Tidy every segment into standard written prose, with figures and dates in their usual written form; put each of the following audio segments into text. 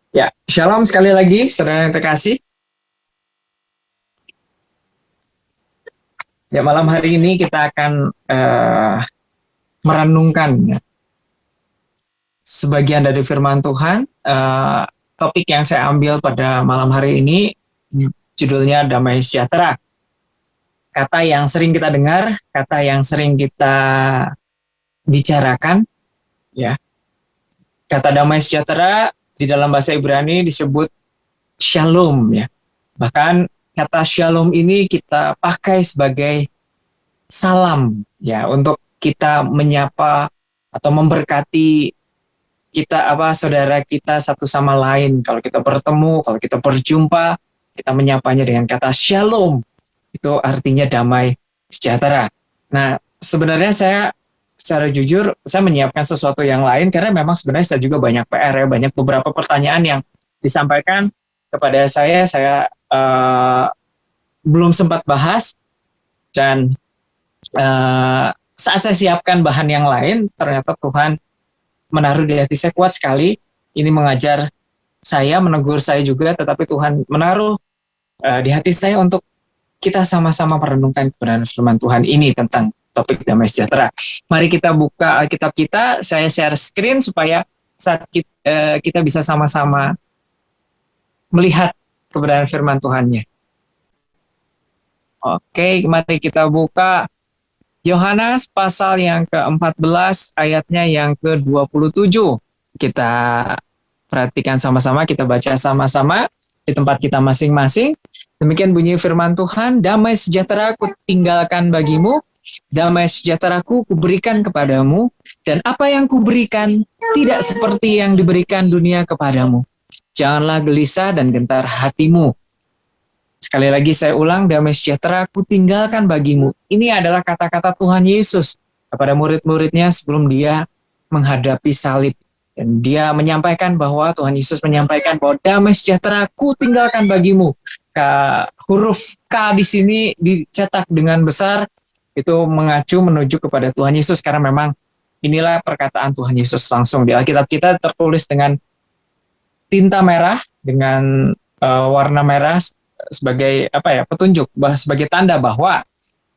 Ya, shalom sekali lagi, saudara yang terkasih. Ya, malam hari ini kita akan merenungkan ya, sebagian dari firman Tuhan. Topik yang saya ambil pada malam hari ini judulnya damai sejahtera. Kata yang sering kita dengar, kata yang sering kita bicarakan, ya. Kata damai sejahtera di dalam bahasa Ibrani disebut shalom, ya. Bahkan kata shalom ini kita pakai sebagai salam ya untuk kita menyapa atau memberkati kita saudara kita satu sama lain. Kalau kita bertemu, kalau kita berjumpa, kita menyapanya dengan kata shalom. Itu artinya damai sejahtera. Nah, sebenarnya saya secara jujur saya menyiapkan sesuatu yang lain karena memang sebenarnya saya juga banyak PR ya, banyak beberapa pertanyaan yang disampaikan kepada saya belum sempat bahas dan saat saya siapkan bahan yang lain, ternyata Tuhan menaruh di hati saya kuat sekali. Ini mengajar saya, menegur saya juga, tetapi Tuhan menaruh di hati saya untuk kita sama-sama merenungkan kebenaran firman Tuhan ini tentang topik damai sejahtera. Mari kita buka Alkitab kita, saya share screen supaya saat kita bisa sama-sama melihat kebenaran firman Tuhannya. Oke, mari kita buka Yohanes pasal yang ke-14 ayatnya yang ke-27. Kita perhatikan sama-sama, kita baca sama-sama di tempat kita masing-masing. Demikian bunyi firman Tuhan, damai sejahtera ku tinggalkan bagimu, damai sejahteraku kuberikan kepadamu, dan apa yang kuberikan tidak seperti yang diberikan dunia kepadamu. Janganlah gelisah dan gentar hatimu. Sekali lagi saya ulang, damai sejahtera ku tinggalkan bagimu. Ini adalah kata-kata Tuhan Yesus kepada murid-muridnya sebelum dia menghadapi salib. Dan dia menyampaikan bahwa Tuhan Yesus menyampaikan bahwa damai sejahtera ku tinggalkan bagimu. Huruf K di sini dicetak dengan besar, itu mengacu menuju kepada Tuhan Yesus karena memang inilah perkataan Tuhan Yesus langsung. Di Alkitab kita tertulis dengan tinta merah, dengan warna merah sebagai petunjuk, sebagai tanda bahwa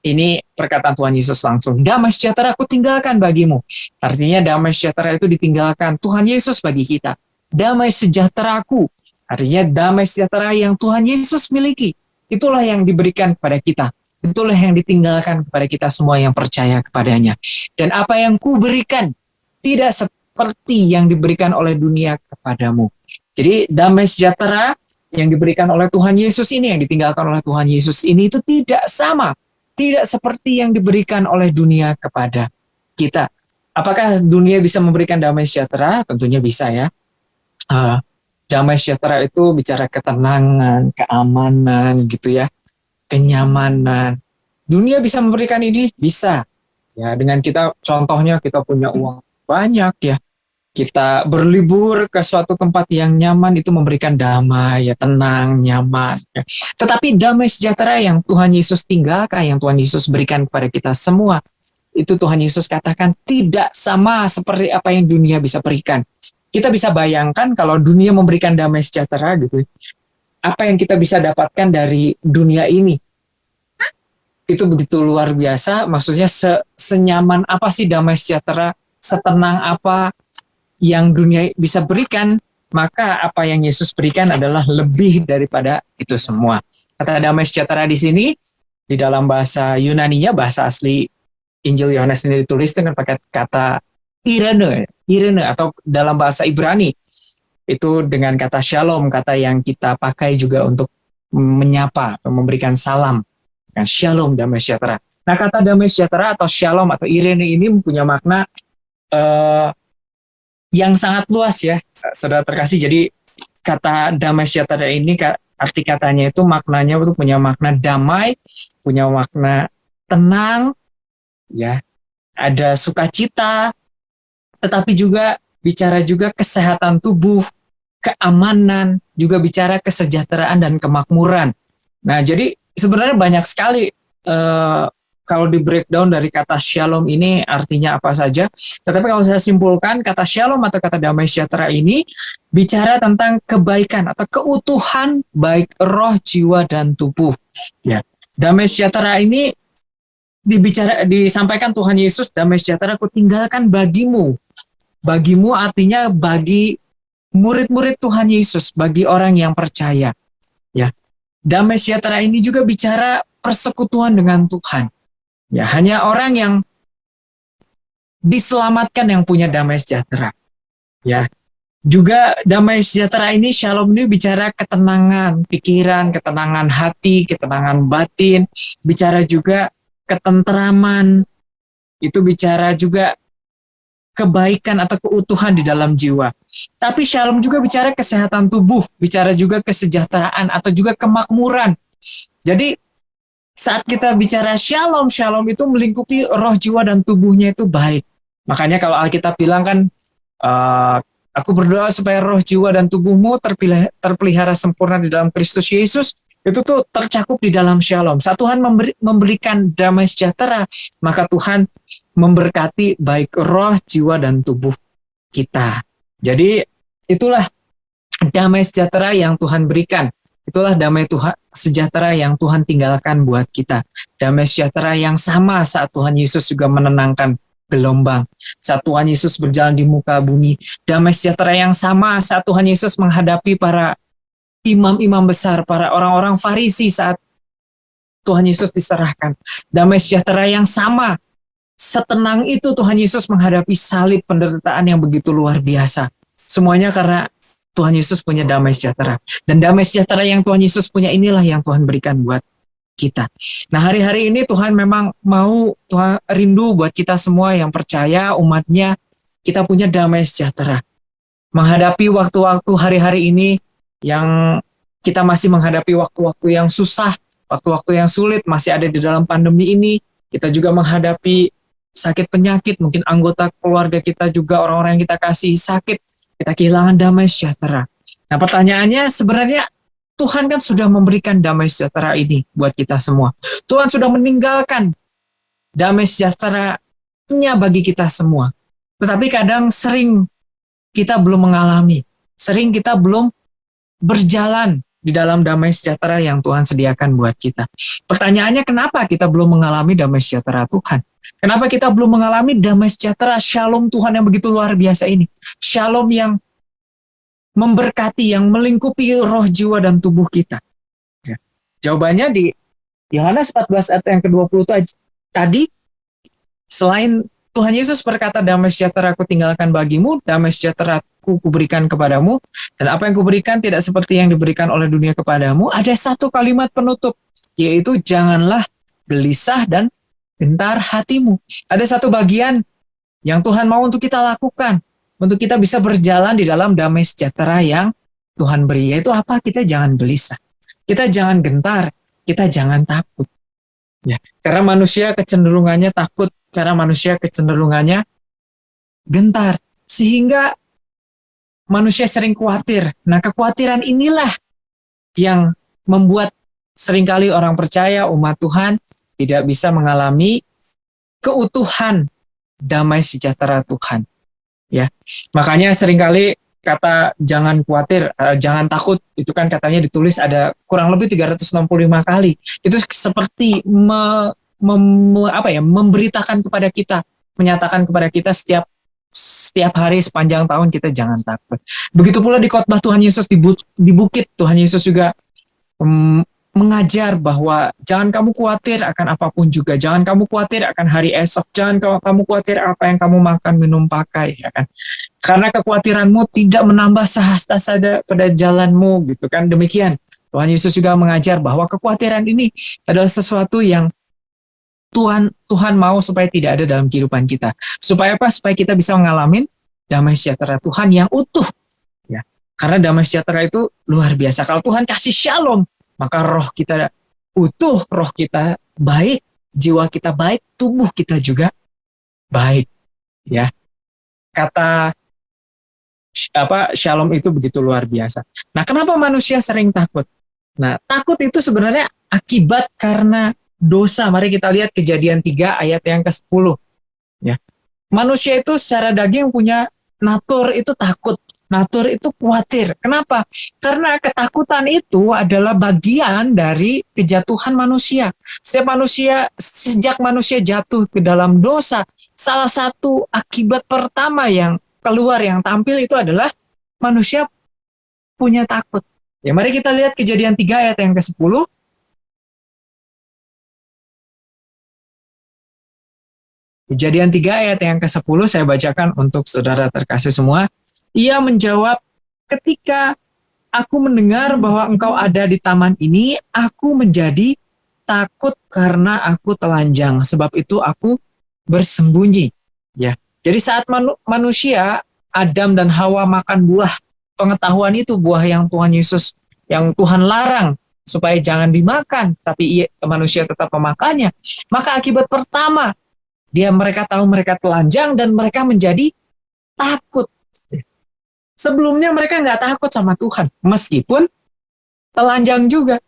ini perkataan Tuhan Yesus langsung. Damai sejahtera aku tinggalkan bagimu. Artinya damai sejahtera itu ditinggalkan Tuhan Yesus bagi kita. Damai sejahteraku, artinya damai sejahtera yang Tuhan Yesus miliki. Itulah yang diberikan kepada kita. Itulah yang ditinggalkan kepada kita semua yang percaya kepadanya. Dan apa yang kuberikan tidak seperti yang diberikan oleh dunia kepadamu. Jadi damai sejahtera yang diberikan oleh Tuhan Yesus ini, yang ditinggalkan oleh Tuhan Yesus ini itu tidak sama, tidak seperti yang diberikan oleh dunia kepada kita. Apakah dunia bisa memberikan damai sejahtera? Tentunya bisa ya. Damai sejahtera itu bicara ketenangan, keamanan gitu ya, kenyamanan. Dunia bisa memberikan ini? Bisa. Ya, dengan kita contohnya kita punya uang banyak ya, kita berlibur ke suatu tempat yang nyaman itu memberikan damai, ya tenang, nyaman. Ya. Tetapi damai sejahtera yang Tuhan Yesus tinggalkan, yang Tuhan Yesus berikan kepada kita semua, itu Tuhan Yesus katakan tidak sama seperti apa yang dunia bisa berikan. Kita bisa bayangkan kalau dunia memberikan damai sejahtera gitu, apa yang kita bisa dapatkan dari dunia ini? Itu begitu luar biasa, maksudnya senyaman apa sih damai sejahtera, setenang apa yang dunia bisa berikan, maka apa yang Yesus berikan adalah lebih daripada itu semua. Kata damai sejahtera di sini, di dalam bahasa Yunaninya, bahasa asli Injil Yohanes ini ditulis dengan pakai kata irene atau dalam bahasa Ibrani, itu dengan kata shalom, kata yang kita pakai juga untuk menyapa atau memberikan salam. Shalom, damai sejahtera. Nah, kata damai sejahtera atau shalom atau irene ini punya makna yang sangat luas ya, saudara terkasih. Jadi kata damai sejahtera ini, arti katanya itu maknanya itu punya makna damai, punya makna tenang, ya, ada sukacita, tetapi juga bicara juga kesehatan tubuh, keamanan, juga bicara kesejahteraan dan kemakmuran. Nah, jadi sebenarnya banyak sekali kalau di breakdown dari kata shalom ini artinya apa saja. Tetapi kalau saya simpulkan, kata shalom atau kata damai sejahtera ini bicara tentang kebaikan atau keutuhan baik roh, jiwa, dan tubuh. Ya, damai sejahtera ini disampaikan Tuhan Yesus, damai sejahtera aku tinggalkan bagimu. Bagimu artinya bagi murid-murid Tuhan Yesus, bagi orang yang percaya. Ya, damai sejahtera ini juga bicara persekutuan dengan Tuhan. Ya, hanya orang yang diselamatkan yang punya damai sejahtera. Ya, juga damai sejahtera ini, shalom ini bicara ketenangan pikiran, ketenangan hati, ketenangan batin, bicara juga ketentraman, itu bicara juga kebaikan atau keutuhan di dalam jiwa. Tapi shalom juga bicara kesehatan tubuh, bicara juga kesejahteraan atau juga kemakmuran. Jadi saat kita bicara shalom, shalom itu melingkupi roh, jiwa, dan tubuhnya itu baik. Makanya kalau Alkitab bilang kan, aku berdoa supaya roh, jiwa, dan tubuhmu terpelihara sempurna di dalam Kristus Yesus. Itu tuh tercakup di dalam shalom. Saat Tuhan memberikan damai sejahtera, maka Tuhan memberkati baik roh, jiwa, dan tubuh kita. Jadi itulah damai sejahtera yang Tuhan berikan. Itulah damai sejahtera yang Tuhan tinggalkan buat kita. Damai sejahtera yang sama saat Tuhan Yesus juga menenangkan gelombang. Saat Tuhan Yesus berjalan di muka bumi. Damai sejahtera yang sama saat Tuhan Yesus menghadapi para imam-imam besar, para orang-orang Farisi saat Tuhan Yesus diserahkan. Damai sejahtera yang sama. Setenang itu Tuhan Yesus menghadapi salib, penderitaan yang begitu luar biasa. Semuanya karena Tuhan Yesus punya damai sejahtera. Dan damai sejahtera yang Tuhan Yesus punya inilah yang Tuhan berikan buat kita. Nah, hari-hari ini Tuhan memang mau, Tuhan rindu buat kita semua yang percaya, umatnya, kita punya damai sejahtera. Menghadapi waktu-waktu hari-hari ini yang kita masih menghadapi waktu-waktu yang susah, waktu-waktu yang sulit, masih ada di dalam pandemi ini. Kita juga menghadapi sakit penyakit, mungkin anggota keluarga kita juga, orang-orang yang kita kasih sakit. Kita kehilangan damai sejahtera. Nah, pertanyaannya sebenarnya Tuhan kan sudah memberikan damai sejahtera ini buat kita semua. Tuhan sudah meninggalkan damai sejahtera-Nya bagi kita semua. Tetapi kadang sering kita belum mengalami, sering kita belum berjalan di dalam damai sejahtera yang Tuhan sediakan buat kita. Pertanyaannya, kenapa kita belum mengalami damai sejahtera Tuhan? Kenapa kita belum mengalami damai sejahtera shalom Tuhan yang begitu luar biasa ini? Shalom yang memberkati, yang melingkupi roh, jiwa, dan tubuh kita. Ya. Jawabannya di Yohanes 14 ayat yang ke-20 tadi, selain Tuhan Yesus berkata, damai sejahtera aku tinggalkan bagimu, damai sejahtera aku kuberikan kepadamu, dan apa yang kuberikan tidak seperti yang diberikan oleh dunia kepadamu, ada satu kalimat penutup, yaitu janganlah gelisah dan gentar hatimu. Ada satu bagian yang Tuhan mau untuk kita lakukan, untuk kita bisa berjalan di dalam damai sejahtera yang Tuhan beri, yaitu apa? Kita jangan gelisah, kita jangan gentar, kita jangan takut. Ya, karena manusia kecenderungannya takut, karena manusia kecenderungannya gentar, sehingga manusia sering khawatir. Nah, kekhawatiran inilah yang membuat seringkali orang percaya, umat Tuhan, tidak bisa mengalami keutuhan damai sejahtera Tuhan. Ya, makanya seringkali kata jangan khawatir, jangan takut, itu kan katanya ditulis ada kurang lebih 365 kali. Itu seperti memberitakan kepada kita, menyatakan kepada kita setiap hari sepanjang tahun kita jangan takut. Begitu pula di khotbah Tuhan Yesus di bukit, Tuhan Yesus juga mengajar bahwa jangan kamu khawatir akan apapun juga, jangan kamu khawatir akan hari esok, jangan kamu khawatir apa yang kamu makan, minum, pakai, ya kan? Karena kekhawatiranmu tidak menambah sehasta saja pada jalanmu, gitu kan? Demikian Tuhan Yesus juga mengajar bahwa kekhawatiran ini adalah sesuatu yang Tuhan mau supaya tidak ada dalam kehidupan kita. Supaya apa? Supaya kita bisa mengalami damai sejahtera Tuhan yang utuh. Ya, karena damai sejahtera itu luar biasa. Kalau Tuhan kasih shalom, maka roh kita utuh, roh kita baik, jiwa kita baik, tubuh kita juga baik. Ya, kata shalom itu begitu luar biasa. Nah, kenapa manusia sering takut? Nah, takut itu sebenarnya akibat karena dosa. Mari kita lihat Kejadian 3 ayat yang ke-10. Ya. Manusia itu secara daging punya natur itu takut. Natur itu khawatir. Kenapa? Karena ketakutan itu adalah bagian dari kejatuhan manusia. Setiap manusia, sejak manusia jatuh ke dalam dosa, salah satu akibat pertama yang keluar, yang tampil itu adalah manusia punya takut. Ya, mari kita lihat Kejadian 3 ayat yang ke-10. Kejadian 3 ayat yang ke-10 saya bacakan untuk saudara terkasih semua. Ia menjawab, ketika aku mendengar bahwa engkau ada di taman ini, aku menjadi takut karena aku telanjang. Sebab itu aku bersembunyi. Ya. Jadi saat manusia, Adam dan Hawa makan buah pengetahuan itu, buah yang Tuhan Yesus, yang Tuhan larang supaya jangan dimakan, tapi manusia tetap memakannya. Maka akibat pertama, mereka tahu mereka telanjang dan mereka menjadi takut. Sebelumnya mereka nggak takut sama Tuhan, meskipun telanjang juga,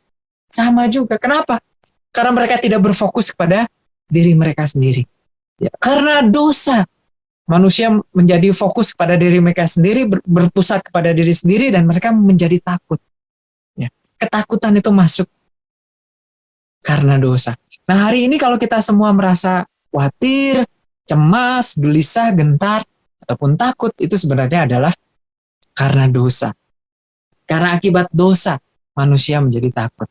sama juga. Kenapa? Karena mereka tidak berfokus kepada diri mereka sendiri. Ya, karena dosa, manusia menjadi fokus kepada diri mereka sendiri, berpusat kepada diri sendiri, dan mereka menjadi takut. Ya, ketakutan itu masuk karena dosa. Nah, hari ini kalau kita semua merasa khawatir, cemas, gelisah, gentar, ataupun takut, itu sebenarnya adalah karena dosa. Karena akibat dosa, manusia menjadi takut.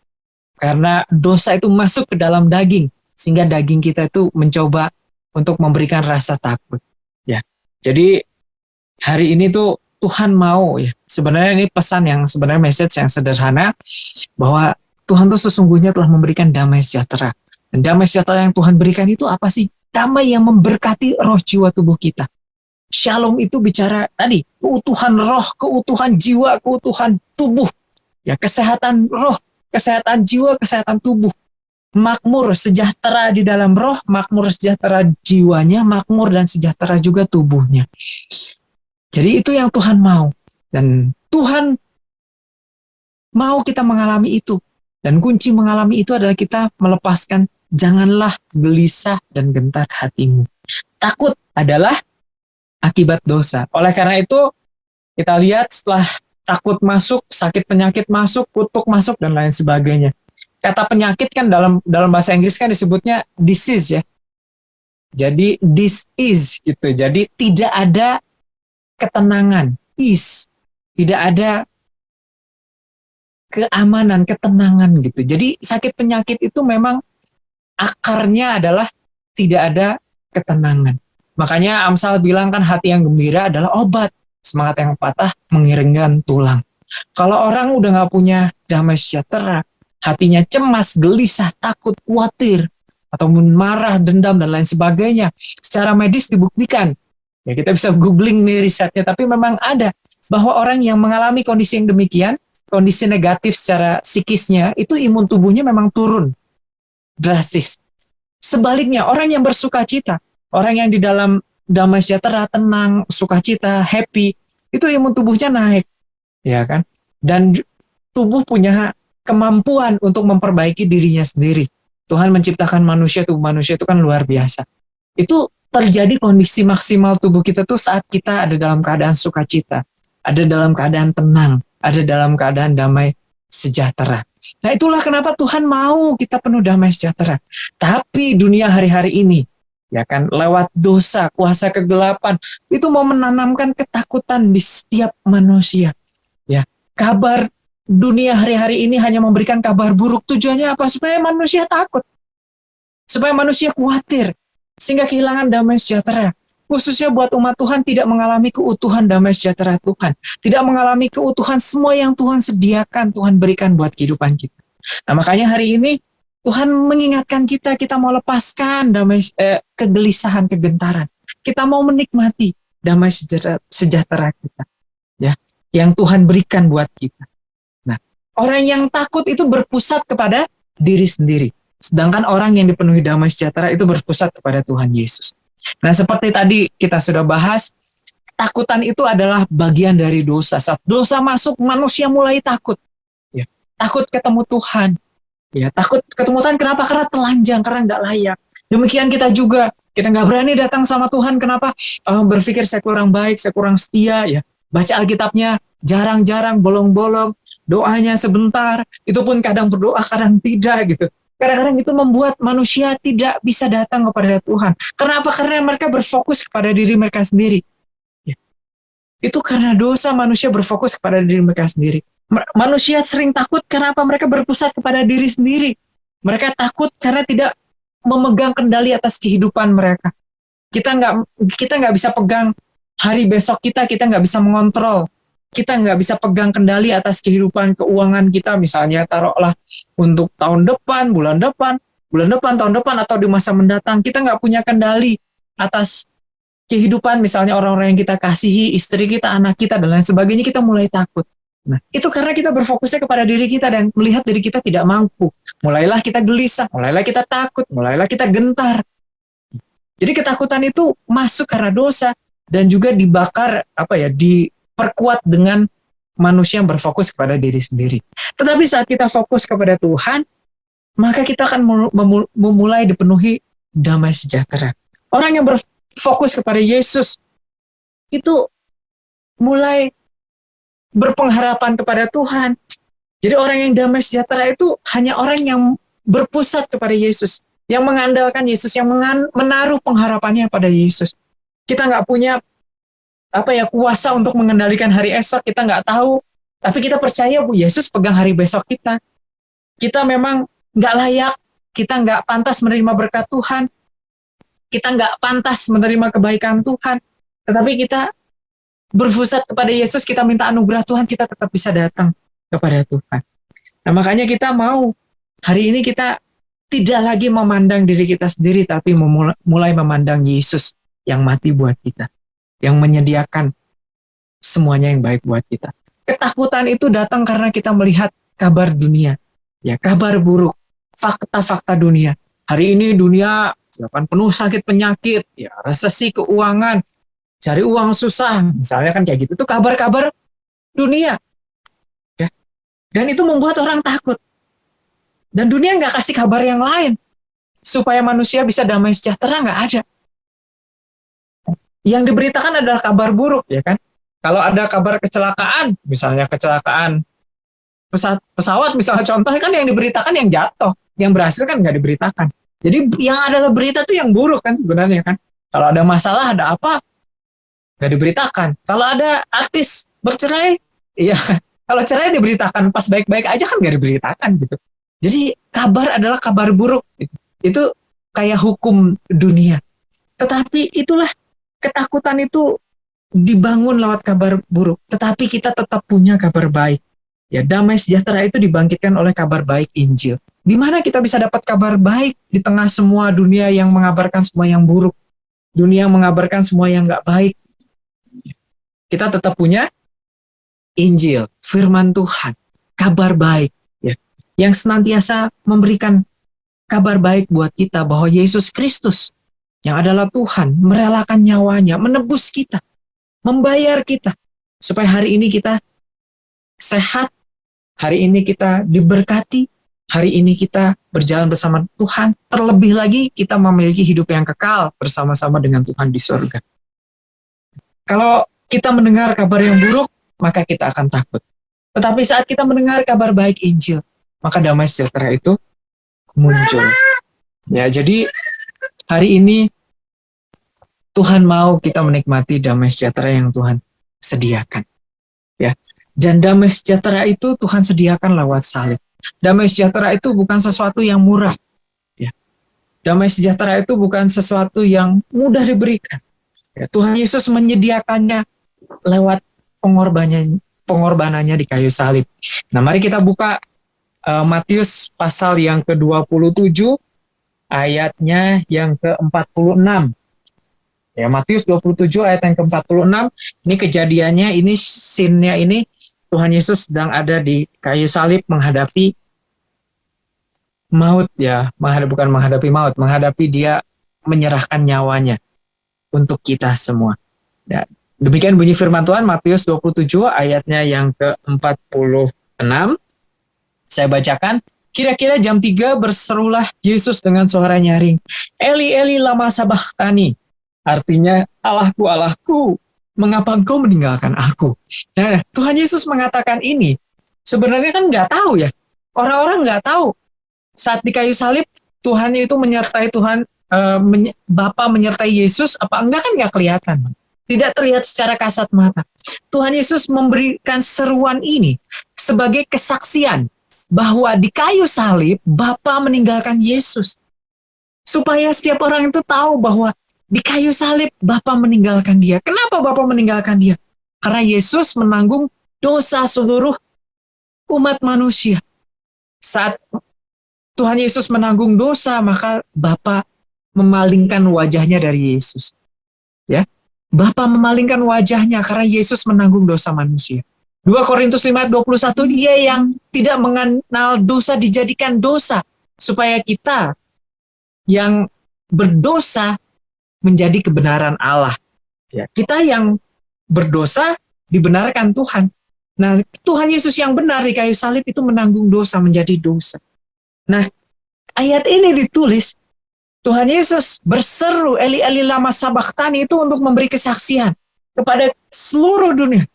Karena dosa itu masuk ke dalam daging, sehingga daging kita itu mencoba untuk memberikan rasa takut. Ya, jadi hari ini tuh Tuhan mau, ya, sebenarnya ini pesan yang sebenarnya message yang sederhana, bahwa Tuhan tuh sesungguhnya telah memberikan damai sejahtera. Dan damai sejahtera yang Tuhan berikan itu apa sih? Damai yang memberkati roh jiwa tubuh kita. Shalom itu bicara tadi, keutuhan roh, keutuhan jiwa, keutuhan tubuh. Ya, kesehatan roh, kesehatan jiwa, kesehatan tubuh. Makmur, sejahtera di dalam roh, makmur sejahtera jiwanya, makmur dan sejahtera juga tubuhnya. Jadi itu yang Tuhan mau. Dan Tuhan mau kita mengalami itu. Dan kunci mengalami itu adalah kita melepaskan, janganlah gelisah dan gentar hatimu. Takut adalah akibat dosa. Oleh karena itu, kita lihat setelah takut masuk, sakit penyakit masuk, kutuk masuk, dan lain sebagainya. Kata penyakit kan dalam bahasa Inggris kan disebutnya disease, ya. Jadi this is gitu. Jadi tidak ada ketenangan, is. Tidak ada keamanan, ketenangan gitu. Jadi sakit penyakit itu memang akarnya adalah tidak ada ketenangan. Makanya Amsal bilang kan hati yang gembira adalah obat, semangat yang patah mengiringkan tulang. Kalau orang udah nggak punya damai sejahtera, hatinya cemas, gelisah, takut, khawatir, ataupun marah, dendam, dan lain sebagainya, secara medis dibuktikan. Ya, kita bisa googling nih risetnya, tapi memang ada bahwa orang yang mengalami kondisi yang demikian, kondisi negatif secara psikisnya, itu imun tubuhnya memang turun drastis. Sebaliknya, orang yang bersuka cita, orang yang di dalam damai sejahtera, tenang, sukacita, happy, itu imun tubuhnya naik, ya kan? Dan tubuh punya kemampuan untuk memperbaiki dirinya sendiri. Tuhan menciptakan manusia itu kan luar biasa. Itu terjadi kondisi maksimal tubuh kita tuh saat kita ada dalam keadaan sukacita, ada dalam keadaan tenang, ada dalam keadaan damai sejahtera. Nah, itulah kenapa Tuhan mau kita penuh damai sejahtera. Tapi dunia hari-hari ini, ya kan, lewat dosa, kuasa kegelapan, itu mau menanamkan ketakutan di setiap manusia. Ya, kabar dunia hari-hari ini hanya memberikan kabar buruk. Tujuannya apa? Supaya manusia takut. Supaya manusia khawatir. Sehingga kehilangan damai sejahtera. Khususnya buat umat Tuhan tidak mengalami keutuhan damai sejahtera Tuhan. Tidak mengalami keutuhan semua yang Tuhan sediakan, Tuhan berikan buat kehidupan kita. Nah, makanya hari ini Tuhan mengingatkan kita mau lepaskan kegelisahan, kegentaran. Kita mau menikmati damai sejahtera kita. Ya, yang Tuhan berikan buat kita. Nah, orang yang takut itu berpusat kepada diri sendiri. Sedangkan orang yang dipenuhi damai sejahtera itu berpusat kepada Tuhan Yesus. Nah, seperti tadi kita sudah bahas, ketakutan itu adalah bagian dari dosa. Saat dosa masuk, manusia mulai takut. Ya, takut ketemu Tuhan. Ya, takut ketemu Tuhan kenapa? Karena telanjang, karena nggak layak. Demikian kita juga, kita nggak berani datang sama Tuhan. Kenapa? Berpikir saya kurang baik, saya kurang setia. Ya, baca Alkitabnya jarang-jarang, bolong-bolong. Doanya sebentar, itu pun kadang berdoa, kadang tidak gitu. Kadang-kadang itu membuat manusia tidak bisa datang kepada Tuhan. Kenapa? Karena mereka berfokus kepada diri mereka sendiri. Ya, itu karena dosa manusia berfokus kepada diri mereka sendiri. Manusia sering takut karena apa? Mereka berpusat kepada diri sendiri. Mereka takut karena tidak memegang kendali atas kehidupan mereka. Kita nggak bisa pegang hari besok kita nggak bisa mengontrol. Kita nggak bisa pegang kendali atas kehidupan keuangan kita. Misalnya taruhlah untuk tahun depan, bulan depan, tahun depan, atau di masa mendatang. Kita nggak punya kendali atas kehidupan, misalnya orang-orang yang kita kasihi, istri kita, anak kita, dan lain sebagainya. Kita mulai takut. Nah, itu karena kita berfokusnya kepada diri kita dan melihat diri kita tidak mampu. Mulailah kita gelisah, mulailah kita takut, mulailah kita gentar. Jadi ketakutan itu masuk karena dosa dan juga dibakar, diperkuat dengan manusia yang berfokus kepada diri sendiri. Tetapi saat kita fokus kepada Tuhan, maka kita akan memulai dipenuhi damai sejahtera. Orang yang berfokus kepada Yesus itu mulai berpengharapan kepada Tuhan. Jadi orang yang damai sejahtera itu hanya orang yang berpusat kepada Yesus, yang mengandalkan Yesus, yang menaruh pengharapannya pada Yesus. Kita nggak punya kuasa untuk mengendalikan hari esok, kita nggak tahu, tapi kita percaya Yesus pegang hari besok kita. Kita memang nggak layak, kita nggak pantas menerima berkat Tuhan, kita nggak pantas menerima kebaikan Tuhan, tetapi kita berpusat kepada Yesus, kita minta anugerah Tuhan, kita tetap bisa datang kepada Tuhan. Nah, makanya kita mau hari ini kita tidak lagi memandang diri kita sendiri, tapi mulai memandang Yesus yang mati buat kita, yang menyediakan semuanya yang baik buat kita. Ketakutan itu datang karena kita melihat kabar dunia, ya, kabar buruk, fakta-fakta dunia. Hari ini dunia penuh sakit penyakit, ya, resesi keuangan, cari uang susah, misalnya kan kayak gitu. Itu kabar-kabar dunia. Ya. Dan itu membuat orang takut. Dan dunia nggak kasih kabar yang lain. Supaya manusia bisa damai sejahtera, nggak ada. Yang diberitakan adalah kabar buruk, ya kan? Kalau ada kabar kecelakaan, misalnya kecelakaan pesawat, misalnya contoh kan yang diberitakan yang jatuh, yang berhasil kan nggak diberitakan. Jadi yang adalah berita itu yang buruk kan sebenarnya kan. Kalau ada masalah, ada apa, nggak diberitakan. Kalau ada artis bercerai, iya, kalau cerai diberitakan, pas baik-baik aja kan nggak diberitakan gitu. Jadi kabar adalah kabar buruk. Itu kayak hukum dunia. Tetapi itulah, ketakutan itu dibangun lewat kabar buruk. Tetapi kita tetap punya kabar baik. Ya, damai sejahtera itu dibangkitkan oleh kabar baik Injil. Di mana kita bisa dapat kabar baik di tengah semua dunia yang mengabarkan semua yang buruk. Dunia yang mengabarkan semua yang nggak baik. Kita tetap punya Injil, firman Tuhan, kabar baik, ya, yang senantiasa memberikan kabar baik buat kita bahwa Yesus Kristus yang adalah Tuhan merelakan nyawanya, menebus kita, membayar kita, supaya hari ini kita sehat, hari ini kita diberkati, hari ini kita berjalan bersama Tuhan, terlebih lagi kita memiliki hidup yang kekal bersama-sama dengan Tuhan di surga. Kalau kita mendengar kabar yang buruk, maka kita akan takut. Tetapi saat kita mendengar kabar baik Injil, maka damai sejahtera itu muncul. Ya, jadi hari ini Tuhan mau kita menikmati damai sejahtera yang Tuhan sediakan. Ya, dan damai sejahtera itu Tuhan sediakan lewat salib. Damai sejahtera itu bukan sesuatu yang murah. Ya, damai sejahtera itu bukan sesuatu yang mudah diberikan. Ya, Tuhan Yesus menyediakannya lewat pengorbanannya di kayu salib. Nah, mari kita buka Matius pasal yang ke-27 ayatnya yang ke-46. Ya, Matius 27 ayat yang ke-46. Ini kejadiannya, ini scene-nya ini Tuhan Yesus sedang ada di kayu salib menghadapi maut, ya, bukan menghadapi maut, menghadapi dia menyerahkan nyawanya untuk kita semua. Ya, demikian bunyi firman Tuhan, Matius 27 ayatnya yang ke-46. Saya bacakan. Kira-kira jam 3 berserulah Yesus dengan suara nyaring, Eli Eli lama sabachthani. Artinya, Allahku, Allahku, mengapa engkau meninggalkan aku? Nah, Tuhan Yesus mengatakan ini, sebenarnya kan nggak tahu ya. Orang-orang nggak tahu. Saat di kayu salib, Tuhan itu menyertai Bapa menyertai Yesus, apa enggak kan nggak kelihatan. Tidak terlihat secara kasat mata. Tuhan Yesus memberikan seruan ini sebagai kesaksian bahwa di kayu salib, Bapa meninggalkan Yesus. Supaya setiap orang itu tahu bahwa di kayu salib Bapa meninggalkan dia. Kenapa Bapa meninggalkan dia? Karena Yesus menanggung dosa seluruh umat manusia. Saat Tuhan Yesus menanggung dosa, maka Bapa memalingkan wajahnya dari Yesus. Ya, Bapa memalingkan wajahnya karena Yesus menanggung dosa manusia. 2 Korintus 5 ayat 21, dia yang tidak mengenal dosa dijadikan dosa, supaya kita yang berdosa menjadi kebenaran Allah. Ya, kita yang berdosa dibenarkan Tuhan. Nah, Tuhan Yesus yang benar di kayu salib itu menanggung dosa menjadi dosa. Nah, ayat ini ditulis, Tuhan Yesus berseru, Eli Eli lama sabachthani, itu untuk memberi kesaksian kepada seluruh dunia.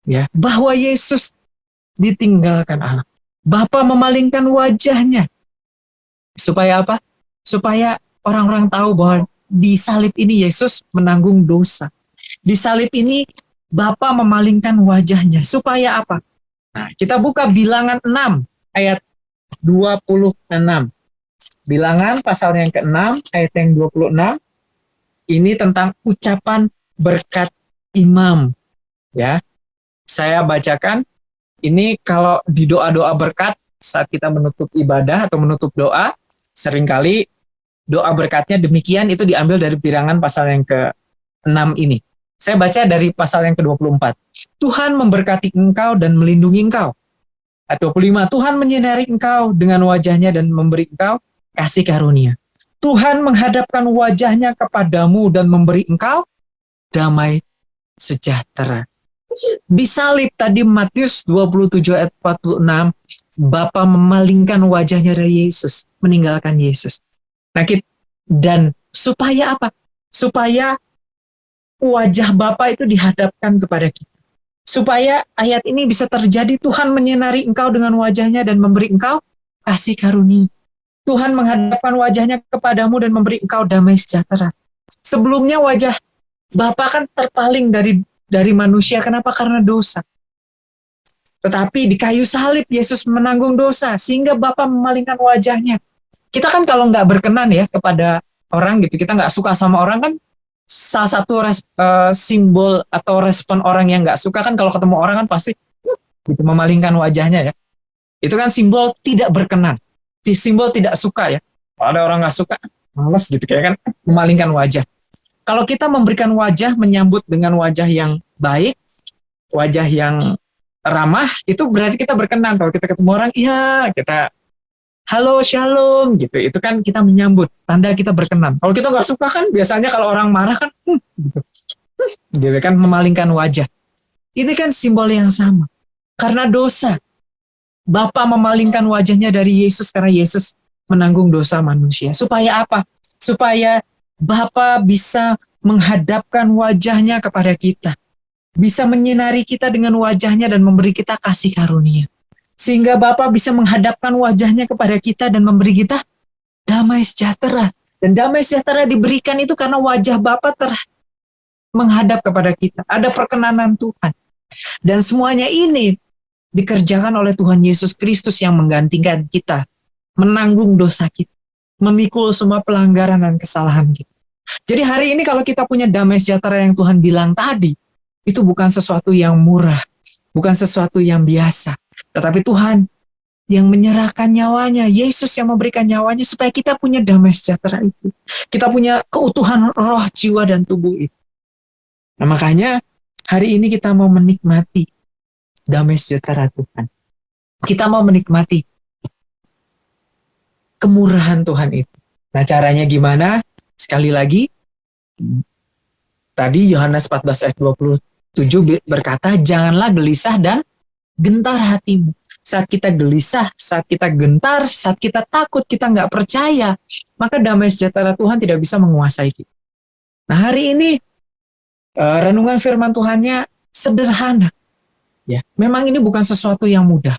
Ya, bahwa Yesus ditinggalkan Allah. Bapa memalingkan wajahnya. Supaya apa? Supaya orang-orang tahu bahwa di salib ini Yesus menanggung dosa. Di salib ini Bapa memalingkan wajahnya. Supaya apa? Nah, kita buka Bilangan 6 ayat 26. Bilangan pasal yang ke-6 ayat yang 26. Ini tentang ucapan berkat imam. Ya. Saya bacakan, ini kalau di doa-doa berkat saat kita menutup ibadah atau menutup doa, seringkali doa berkatnya demikian, itu diambil dari Bilangan pasal yang ke-6 ini. Saya baca dari pasal yang ke-24. Tuhan memberkati engkau dan melindungi engkau. Ayat 25, Tuhan menyinari engkau dengan wajahnya dan memberi engkau kasih karunia. Tuhan menghadapkan wajahnya kepadamu dan memberi engkau damai sejahtera. Di salib tadi Matius 27 ayat 46, Bapa memalingkan wajahnya dari Yesus, meninggalkan Yesus. Nah, dan supaya apa? Supaya wajah Bapa itu dihadapkan kepada kita. Supaya ayat ini bisa terjadi, Tuhan menyinari engkau dengan wajahnya dan memberi engkau kasih karunia. Tuhan menghadapkan wajahnya kepadamu dan memberi engkau damai sejahtera. Sebelumnya wajah Bapa kan terpaling dari manusia. Kenapa? Karena dosa. Tetapi di kayu salib Yesus menanggung dosa sehingga Bapa memalingkan wajahnya. Kita kan kalau nggak berkenan ya kepada orang gitu, kita nggak suka sama orang kan, salah satu simbol atau respon orang yang nggak suka kan kalau ketemu orang kan pasti gitu, memalingkan wajahnya ya. Itu kan simbol tidak berkenan, simbol tidak suka ya. Kalau ada orang nggak suka, males gitu kayak kan, memalingkan wajah. Kalau kita memberikan wajah, menyambut dengan wajah yang baik, wajah yang ramah, itu berarti kita berkenan. Kalau kita ketemu orang, iya kita halo shalom gitu, itu kan kita menyambut, tanda kita berkenan. Kalau kita nggak suka kan biasanya kalau orang marah kan gitu, gitu kan, memalingkan wajah. Ini kan simbol yang sama. Karena dosa, Bapa memalingkan wajahnya dari Yesus karena Yesus menanggung dosa manusia. Supaya apa? Supaya Bapa bisa menghadapkan wajahnya kepada kita, bisa menyinari kita dengan wajahnya dan memberi kita kasih karunia. Sehingga Bapa bisa menghadapkan wajahnya kepada kita dan memberi kita damai sejahtera. Dan damai sejahtera diberikan itu karena wajah Bapa menghadap kepada kita. Ada perkenanan Tuhan. Dan semuanya ini dikerjakan oleh Tuhan Yesus Kristus yang menggantikan kita, menanggung dosa kita, memikul semua pelanggaran dan kesalahan kita. Jadi hari ini kalau kita punya damai sejahtera yang Tuhan bilang tadi, itu bukan sesuatu yang murah, bukan sesuatu yang biasa. Tetapi Tuhan yang menyerahkan nyawanya, Yesus yang memberikan nyawanya supaya kita punya damai sejahtera itu. Kita punya keutuhan roh, jiwa, dan tubuh itu. Nah makanya hari ini kita mau menikmati damai sejahtera Tuhan. Kita mau menikmati kemurahan Tuhan itu. Nah caranya gimana? Sekali lagi, tadi Yohanes 14 ayat 27 berkata, janganlah gelisah dan gentar hatimu. saat kita gelisah, saat kita gentar, saat kita takut, kita nggak percaya, maka damai sejahtera Tuhan tidak bisa menguasai kita. Nah, hari ini renungan firman Tuhannya sederhana. Ya, memang ini bukan sesuatu yang mudah,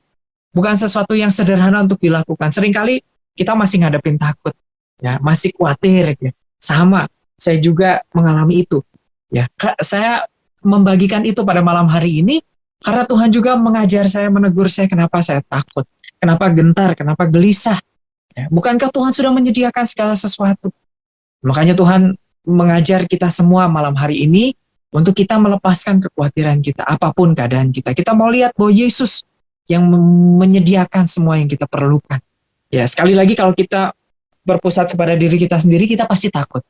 bukan sesuatu yang sederhana untuk dilakukan. Seringkali kita masih ngadepin takut, ya, masih khawatir. Ya. Sama, saya juga mengalami itu. Ya, saya membagikan itu pada malam hari ini karena Tuhan juga mengajar saya, menegur saya kenapa saya takut, kenapa gentar, kenapa gelisah. Ya, bukankah Tuhan sudah menyediakan segala sesuatu? Makanya Tuhan mengajar kita semua malam hari ini untuk kita melepaskan kekhawatiran kita, apapun keadaan kita. Kita mau lihat bahwa Yesus yang menyediakan semua yang kita perlukan. Ya, sekali lagi kalau kita berpusat kepada diri kita sendiri, kita pasti takut.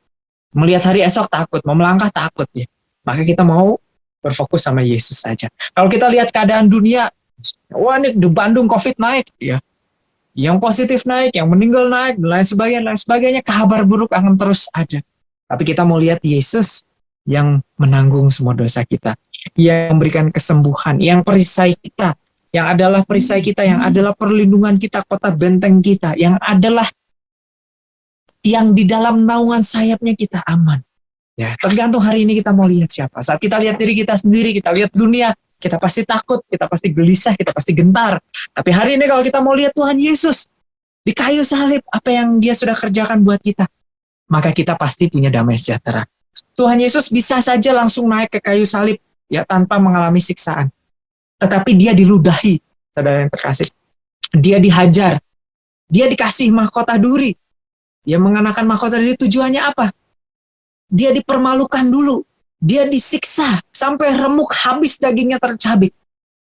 Melihat hari esok takut, mau melangkah takut ya. Maka kita mau berfokus sama Yesus saja. Kalau kita lihat keadaan dunia, wah ini di Bandung COVID naik ya. Yang positif naik, yang meninggal naik, dan lain sebagainya, kabar buruk akan terus ada. Tapi kita mau lihat Yesus yang menanggung semua dosa kita, yang memberikan kesembuhan, yang perisai kita, yang adalah perisai kita, yang adalah perlindungan kita, kota benteng kita, yang adalah yang di dalam naungan sayapnya kita aman. Ya, tergantung hari ini kita mau lihat siapa. Saat kita lihat diri kita sendiri, kita lihat dunia, kita pasti takut, kita pasti gelisah, kita pasti gentar. Tapi hari ini kalau kita mau lihat Tuhan Yesus di kayu salib, apa yang Dia sudah kerjakan buat kita, maka kita pasti punya damai sejahtera. Tuhan Yesus bisa saja langsung naik ke kayu salib ya tanpa mengalami siksaan. Tetapi Dia diludahi, saudara yang terkasih. Dia dihajar, Dia dikasih mahkota duri. Dia mengenakan mahkota duri, tujuannya apa? Dia dipermalukan dulu, dia disiksa sampai remuk habis dagingnya tercabik.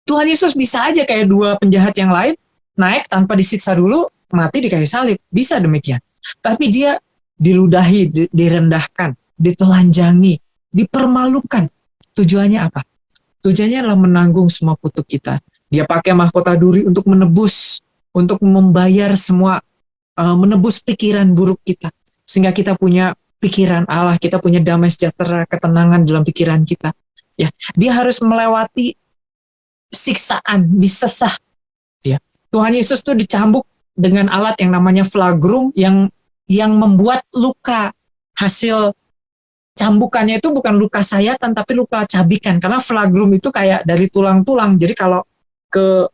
Tuhan Yesus bisa aja kayak dua penjahat yang lain, naik tanpa disiksa dulu, mati di kayu salib. Bisa demikian. Tapi dia diludahi, direndahkan, ditelanjangi, dipermalukan. Tujuannya apa? Tujuannya adalah menanggung semua kutuk kita. Dia pakai mahkota duri untuk menebus, untuk membayar semua, menebus pikiran buruk kita. Sehingga kita punya pikiran Allah, kita punya damai sejahtera, ketenangan dalam pikiran kita. Ya, dia harus melewati siksaan, disesah. Ya, Tuhan Yesus tuh dicambuk dengan alat yang namanya flagrum yang membuat luka. Hasil cambukannya itu bukan luka sayatan tapi luka cabikan, karena flagrum itu kayak dari tulang-tulang. Jadi kalau ke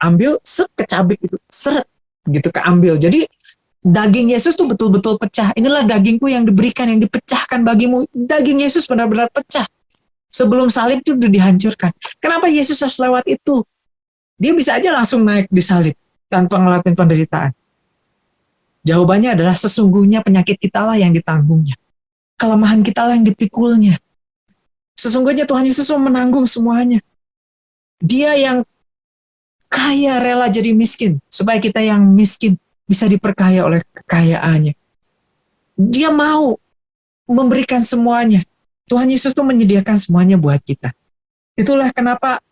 ambil kecabik itu seret gitu keambil. Jadi daging Yesus tuh betul-betul pecah. Inilah dagingku yang diberikan, yang dipecahkan bagimu. Daging Yesus benar-benar pecah. Sebelum salib itu udah dihancurkan. Kenapa Yesus harus lewat itu? Dia bisa aja langsung naik di salib tanpa ngelakuin penderitaan. Jawabannya adalah sesungguhnya penyakit kita lah yang ditanggungnya. Kelemahan kita lah yang dipikulnya. Sesungguhnya Tuhan Yesus menanggung semuanya. Dia yang kaya rela jadi miskin, supaya kita yang miskin bisa diperkaya oleh kekayaannya. Dia mau memberikan semuanya. Tuhan Yesus tuh menyediakan semuanya buat kita. Itulah kenapa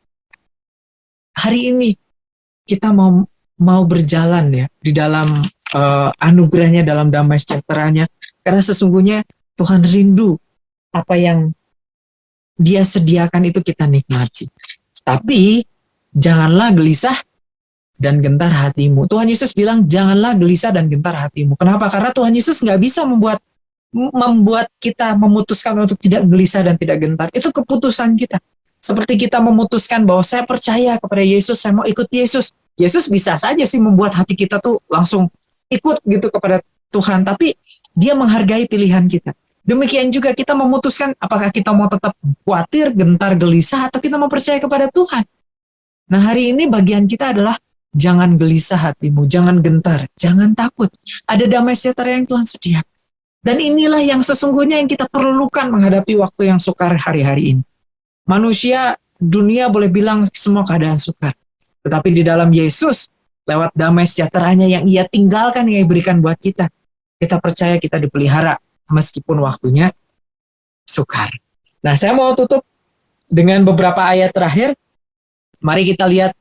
hari ini kita mau berjalan ya di dalam anugerahnya, dalam damai sejahteranya. Karena sesungguhnya Tuhan rindu apa yang Dia sediakan itu kita nikmati. Tapi janganlah gelisah dan gentar hatimu. Tuhan Yesus bilang janganlah gelisah dan gentar hatimu. Kenapa? Karena Tuhan Yesus nggak bisa membuat kita memutuskan untuk tidak gelisah dan tidak gentar. Itu keputusan kita. Seperti kita memutuskan bahwa saya percaya kepada Yesus, saya mau ikut Yesus. Yesus bisa saja sih membuat hati kita tuh langsung ikut gitu kepada Tuhan. Tapi Dia menghargai pilihan kita. Demikian juga kita memutuskan apakah kita mau tetap khawatir, gentar, gelisah, atau kita mau percaya kepada Tuhan. Nah hari ini bagian kita adalah jangan gelisah hatimu, jangan gentar, jangan takut. Ada damai sejahtera yang Tuhan sediakan. Dan inilah yang sesungguhnya yang kita perlukan menghadapi waktu yang sukar hari-hari ini. Manusia, dunia boleh bilang semua keadaan sukar. Tetapi di dalam Yesus, lewat damai sejahteranya yang Ia tinggalkan, yang Ia berikan buat kita, kita percaya kita dipelihara meskipun waktunya sukar. Nah saya mau tutup dengan beberapa ayat terakhir. Mari kita lihat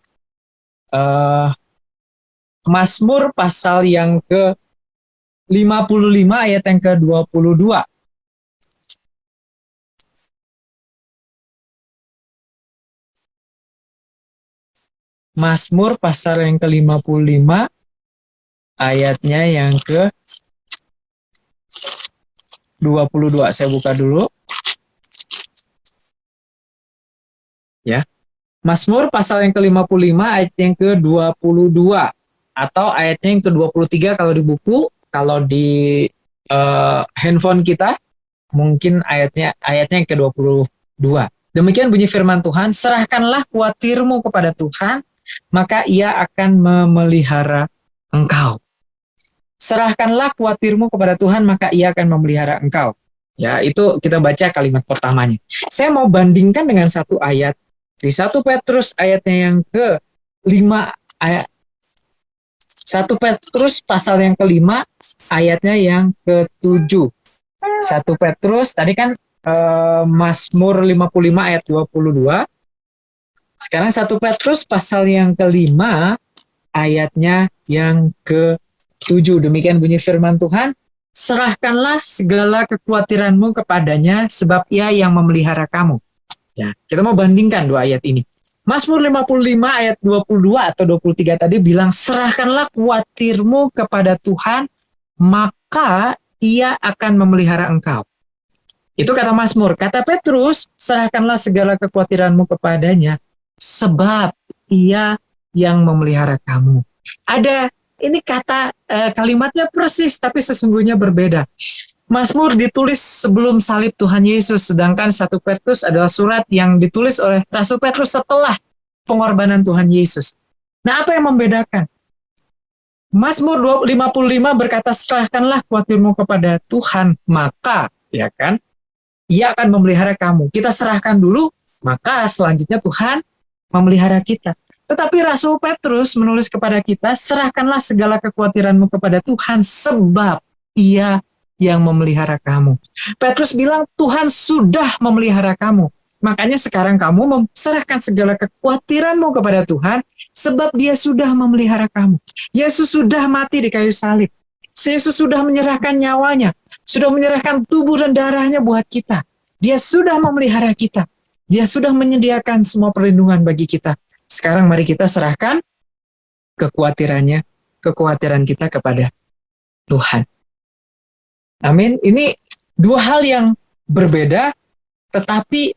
Mazmur pasal yang ke-55 ayat yang ke-22. Mazmur pasal yang ke-55 ayatnya yang ke-22. Saya buka dulu ya. Mazmur pasal yang ke-55 ayat yang ke-22 atau ayatnya yang ke-23 kalau di buku, kalau di handphone kita mungkin ayatnya yang ke-22. Demikian bunyi firman Tuhan, serahkanlah kuatirmu kepada Tuhan, maka Ia akan memelihara engkau. Serahkanlah kuatirmu kepada Tuhan, maka Ia akan memelihara engkau. Ya, itu kita baca kalimat pertamanya. Saya mau bandingkan dengan satu ayat di 1 Petrus ayatnya yang ke-5 ayat 1 Petrus pasal yang ke-5 ayatnya yang ke-7. 1 Petrus tadi kan Mazmur 55 ayat 22. Sekarang 1 Petrus pasal yang ke-5 ayatnya yang ke-7. Demikian bunyi firman Tuhan, serahkanlah segala kekhawatiranmu kepadanya sebab Ia yang memelihara kamu. Ya, kita mau bandingkan dua ayat ini. Mazmur 55 ayat 22 atau 23 tadi bilang, serahkanlah khawatirmu kepada Tuhan, maka Ia akan memelihara engkau. Itu kata Mazmur. Kata Petrus, serahkanlah segala kekhawatiranmu kepadanya, sebab Ia yang memelihara kamu. Ada ini kata kalimatnya persis, tapi sesungguhnya berbeda. Mazmur ditulis sebelum salib Tuhan Yesus, sedangkan 1 Petrus adalah surat yang ditulis oleh Rasul Petrus setelah pengorbanan Tuhan Yesus. Nah, apa yang membedakan? Mazmur 55 berkata, serahkanlah khawatirmu kepada Tuhan, maka, ya kan, Ia akan memelihara kamu. Kita serahkan dulu, maka selanjutnya Tuhan memelihara kita. Tetapi Rasul Petrus menulis kepada kita, serahkanlah segala kekhawatiranmu kepada Tuhan, sebab Ia yang memelihara kamu. Petrus bilang, Tuhan sudah memelihara kamu. Makanya sekarang kamu serahkan segala kekhawatiranmu kepada Tuhan, sebab Dia sudah memelihara kamu. Yesus sudah mati di kayu salib. Yesus sudah menyerahkan nyawanya, sudah menyerahkan tubuh dan darahnya buat kita. Dia sudah memelihara kita. Dia sudah menyediakan semua perlindungan bagi kita. Sekarang mari kita serahkan kekhawatiran kita kepada Tuhan. Amin. Ini dua hal yang berbeda, tetapi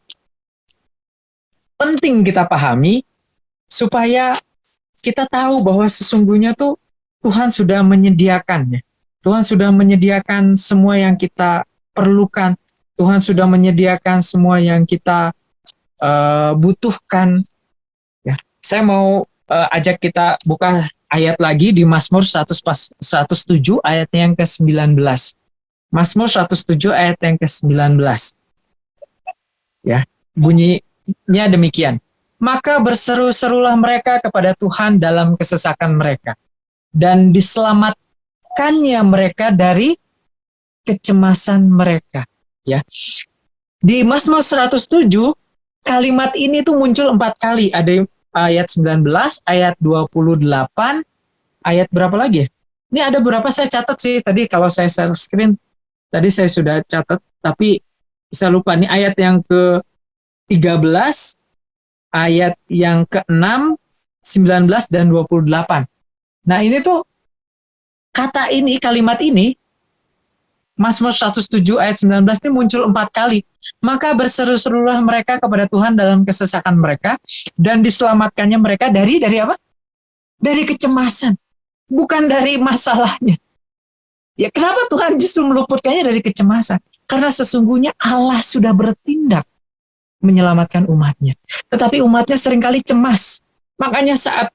penting kita pahami supaya kita tahu bahwa sesungguhnya tuh Tuhan sudah menyediakannya. Tuhan sudah menyediakan semua yang kita perlukan. Tuhan sudah menyediakan semua yang kita butuhkan. Ya, saya mau ajak kita buka ayat lagi di Mazmur 107 ayatnya yang ke-19. Mazmur 107 ayat yang ke-19. Ya, bunyinya demikian. Maka berseru-serulah mereka kepada Tuhan dalam kesesakan mereka, dan diselamatkannya mereka dari kecemasan mereka. Ya, di Mazmur 107 kalimat ini tuh muncul 4 kali. Ada ayat 19, ayat 28, ayat berapa lagi? Ini ada berapa saya catat sih tadi kalau saya share screen. Tadi saya sudah catat, tapi saya lupa nih ayat yang ke-13, ayat yang ke-6, 19, dan 28. Nah ini tuh kalimat ini, Mazmur 107 ayat 19 ini muncul 4 kali. Maka berseru-serulah mereka kepada Tuhan dalam kesesakan mereka, dan diselamatkannya mereka dari apa? Dari kecemasan, bukan dari masalahnya. Ya, kenapa Tuhan justru meluputkannya dari kecemasan? Karena sesungguhnya Allah sudah bertindak menyelamatkan umatnya. Tetapi umatnya seringkali cemas. Makanya saat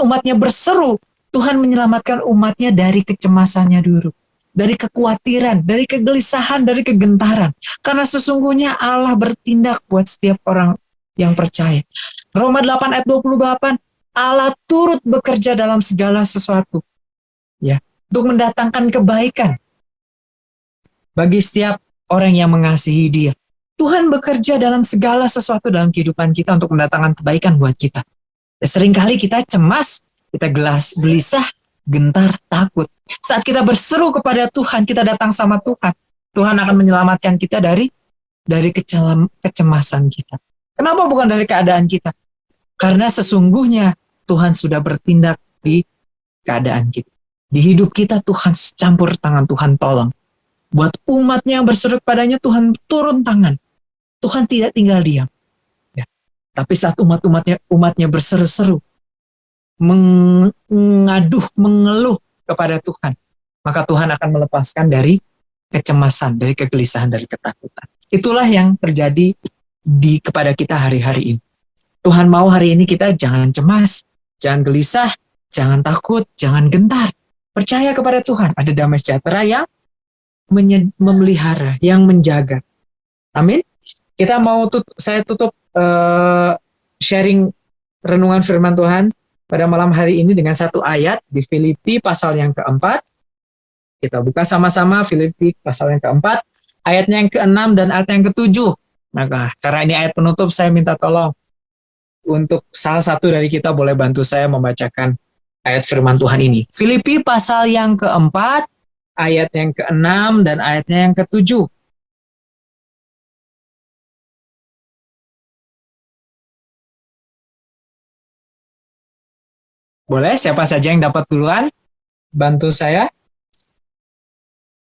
umatnya berseru, Tuhan menyelamatkan umatnya dari kecemasannya dulu. Dari kekhawatiran, dari kegelisahan, dari kegentaran. Karena sesungguhnya Allah bertindak buat setiap orang yang percaya. Roma 8 ayat 28, Allah turut bekerja dalam segala sesuatu. Ya, untuk mendatangkan kebaikan bagi setiap orang yang mengasihi Dia. Tuhan bekerja dalam segala sesuatu dalam kehidupan kita untuk mendatangkan kebaikan buat kita. Ya, seringkali kita cemas, kita gelisah, gentar, takut. Saat kita berseru kepada Tuhan, kita datang sama Tuhan. Tuhan akan menyelamatkan kita dari kecemasan kita. Kenapa bukan dari keadaan kita? Karena sesungguhnya Tuhan sudah bertindak di keadaan kita. Di hidup kita Tuhan campur tangan, Tuhan tolong. Buat umatnya yang berseru padanya, Tuhan turun tangan. Tuhan tidak tinggal diam. Ya. Tapi saat umatnya berseru-seru, mengaduh, mengeluh kepada Tuhan, maka Tuhan akan melepaskan dari kecemasan, dari kegelisahan, dari ketakutan. Itulah yang terjadi kepada kita hari-hari ini. Tuhan mau hari ini kita jangan cemas, jangan gelisah, jangan takut, jangan gentar. Percaya kepada Tuhan. Ada damai sejahtera yang memelihara, yang menjaga. Amin. Saya tutup sharing renungan firman Tuhan pada malam hari ini dengan satu ayat di Filipi pasal yang keempat. Kita buka sama-sama Filipi pasal yang keempat, ayatnya yang ke-6 dan ayat yang ke-7. Maka karena ini ayat penutup, saya minta tolong untuk salah satu dari kita boleh bantu saya membacakan ayat firman Tuhan ini. Filipi pasal yang keempat, ayat yang ke-6 dan ayatnya yang ke-7. Boleh, siapa saja yang dapat duluan? Bantu saya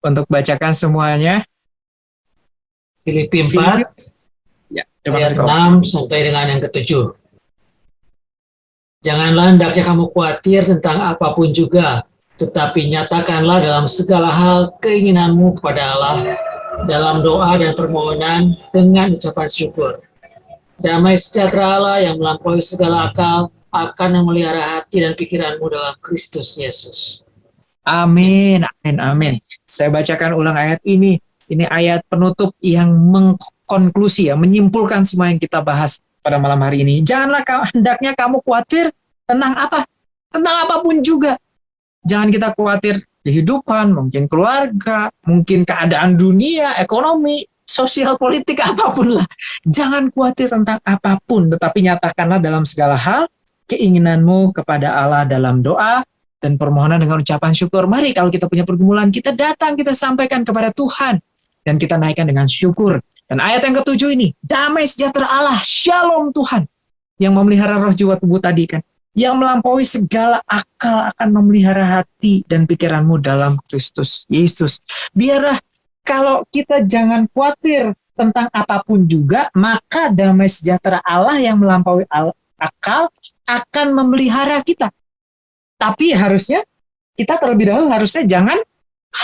untuk bacakan semuanya. Filipi 4, ya, ayat 6 sampai dengan yang ke-7. Janganlah hendaknya kamu khawatir tentang apapun juga, tetapi nyatakanlah dalam segala hal keinginanmu kepada Allah, dalam doa dan permohonan dengan ucapan syukur. Damai sejahtera Allah yang melampaui segala akal akan memelihara hati dan pikiranmu dalam Kristus Yesus. Amin, amin, amin. Saya bacakan ulang ayat ini. Ini ayat penutup yang mengkonklusi, menyimpulkan semua yang kita bahas pada malam hari ini. Janganlah hendaknya kamu khawatir tentang apa? Tentang apapun juga. Jangan kita khawatir kehidupan, mungkin keluarga, mungkin keadaan dunia, ekonomi, sosial, politik, apapun lah. Jangan khawatir tentang apapun, tetapi nyatakanlah dalam segala hal keinginanmu kepada Allah dalam doa dan permohonan dengan ucapan syukur. Mari kalau kita punya pergumulan, kita datang, kita sampaikan kepada Tuhan. Dan kita naikkan dengan syukur. Dan ayat yang ke-7 ini, damai sejahtera Allah, shalom Tuhan. Yang memelihara roh jiwa tubuh tadi kan. Yang melampaui segala akal akan memelihara hati dan pikiranmu dalam Kristus Yesus. Biarlah kalau kita jangan khawatir tentang apapun juga, maka damai sejahtera Allah yang melampaui akal akan memelihara kita. Tapi harusnya kita terlebih dahulu jangan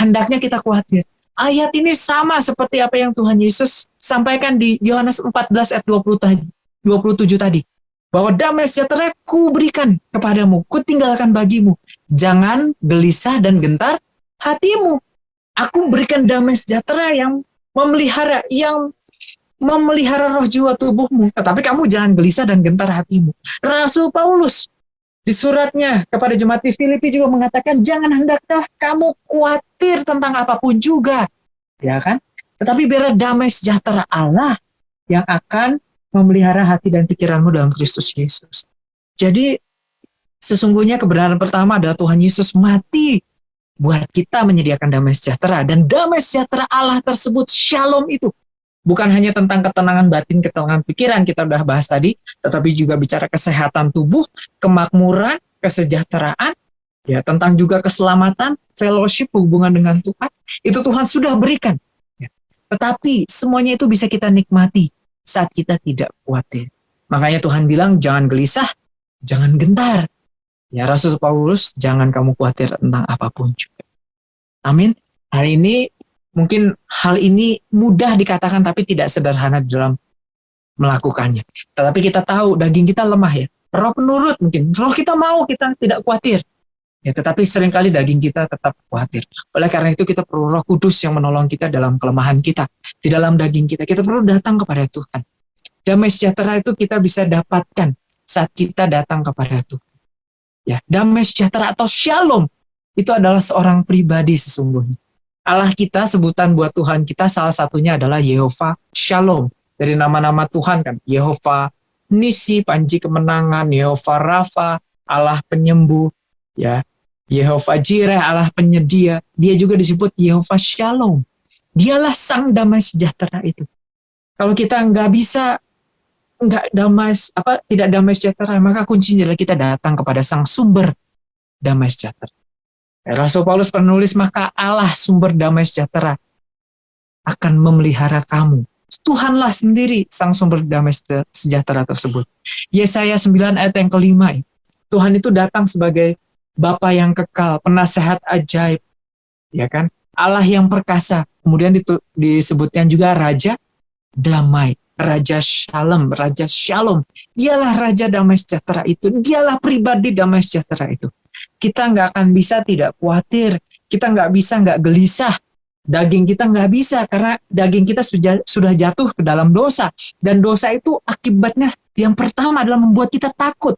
hendaknya kita khawatir. Ayat ini sama seperti apa yang Tuhan Yesus sampaikan di Yohanes 14 ayat 27 tadi. Bahwa damai sejahtera ku berikan kepadamu, ku tinggalkan bagimu. Jangan gelisah dan gentar hatimu. Aku berikan damai sejahtera yang memelihara roh jiwa tubuhmu. Tetapi kamu jangan gelisah dan gentar hatimu. Rasul Paulus di suratnya kepada jemaat di Filipi juga mengatakan, jangan hendaklah kamu khawatir tentang apapun juga. Ya kan? Tetapi biarlah damai sejahtera Allah yang akan memelihara hati dan pikiranmu dalam Kristus Yesus. Jadi, sesungguhnya kebenaran pertama adalah Tuhan Yesus mati buat kita menyediakan damai sejahtera. Dan damai sejahtera Allah tersebut, shalom itu, bukan hanya tentang ketenangan batin, ketenangan pikiran, kita udah bahas tadi, tetapi juga bicara kesehatan tubuh, kemakmuran, kesejahteraan, ya tentang juga keselamatan, fellowship, hubungan dengan Tuhan. Itu Tuhan sudah berikan. Ya. Tetapi semuanya itu bisa kita nikmati saat kita tidak khawatir. Makanya Tuhan bilang, jangan gelisah, jangan gentar. Ya Rasul Paulus, jangan kamu khawatir tentang apapun juga. Amin. Hari ini mungkin hal ini mudah dikatakan tapi tidak sederhana dalam melakukannya. Tetapi kita tahu daging kita lemah ya. Roh penurut mungkin. Roh kita mau, kita tidak khawatir. Ya, tetapi seringkali daging kita tetap khawatir. Oleh karena itu kita perlu Roh Kudus yang menolong kita dalam kelemahan kita. Di dalam daging kita. Kita perlu datang kepada Tuhan. Damai sejahtera itu kita bisa dapatkan saat kita datang kepada Tuhan. Ya, damai sejahtera atau shalom itu adalah seorang pribadi sesungguhnya. Allah kita, sebutan buat Tuhan kita salah satunya adalah Yehova Shalom. Dari nama-nama Tuhan kan, Yehova Nisi, panji kemenangan, Yehova Rafa, Allah penyembuh, ya, Yehova Jireh, Allah penyedia. Dia juga disebut Yehova Shalom. Dialah sang damai sejahtera itu. Kalau kita nggak bisa tidak damai sejahtera, maka kuncinya adalah kita datang kepada sang sumber damai sejahtera. Rasul Paulus penulis, maka Allah sumber damai sejahtera akan memelihara kamu. Tuhanlah sendiri sang sumber damai sejahtera tersebut. Yesaya 9 ayat yang kelima, Tuhan itu datang sebagai Bapa yang kekal, penasehat ajaib, ya kan? Allah yang perkasa. Kemudian disebutkan juga Raja Damai, Raja Shalom, Raja Shalom. Dialah Raja Damai Sejahtera itu. Dialah pribadi damai sejahtera itu. Kita nggak akan bisa tidak khawatir. Kita nggak bisa nggak gelisah. Daging kita nggak bisa, karena daging kita sudah jatuh ke dalam dosa. Dan dosa itu akibatnya yang pertama adalah membuat kita takut.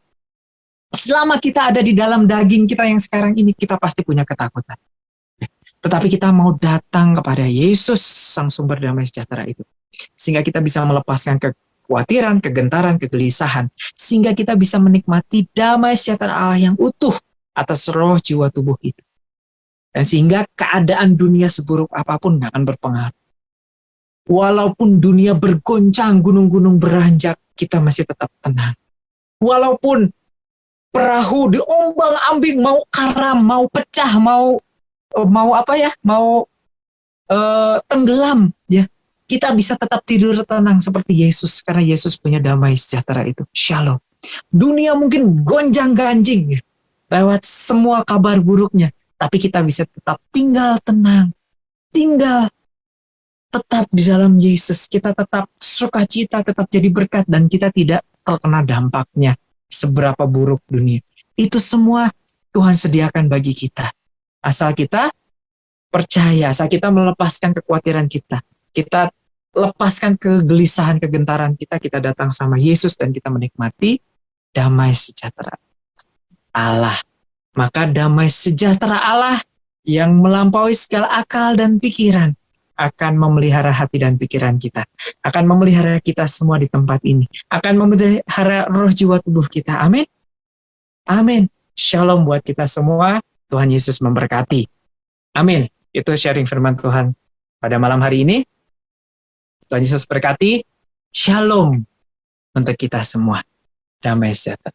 Selama kita ada di dalam daging kita yang sekarang ini, kita pasti punya ketakutan. Tetapi kita mau datang kepada Yesus, sang sumber damai sejahtera itu. Sehingga kita bisa melepaskan kekhawatiran, kegentaran, kegelisahan. Sehingga kita bisa menikmati damai sejahtera Allah yang utuh atas roh, jiwa, tubuh kita. Dan sehingga keadaan dunia seburuk apapun gak akan berpengaruh. Walaupun dunia bergoncang, gunung-gunung beranjak, kita masih tetap tenang. Walaupun perahu diombang-ambing, mau karam, mau pecah, mau tenggelam, ya, kita bisa tetap tidur tenang seperti Yesus, karena Yesus punya damai sejahtera itu. Shalom. Dunia mungkin gonjang-ganjing, ya, lewat semua kabar buruknya, tapi kita bisa tetap tinggal tenang, tinggal tetap di dalam Yesus. Kita tetap sukacita, tetap jadi berkat, dan kita tidak terkena dampaknya seberapa buruk dunia. Itu semua Tuhan sediakan bagi kita. Asal kita percaya, asal kita melepaskan kekhawatiran kita. Kita lepaskan kegelisahan, kegentaran kita, kita datang sama Yesus dan kita menikmati damai sejahtera Allah. Maka damai sejahtera Allah yang melampaui segala akal dan pikiran akan memelihara hati dan pikiran kita. Akan memelihara kita semua di tempat ini. Akan memelihara roh, jiwa, tubuh kita. Amin. Amin. Shalom buat kita semua. Tuhan Yesus memberkati. Amin. Itu sharing firman Tuhan pada malam hari ini. Tuhan Yesus berkati. Shalom untuk kita semua. Damai sejahtera.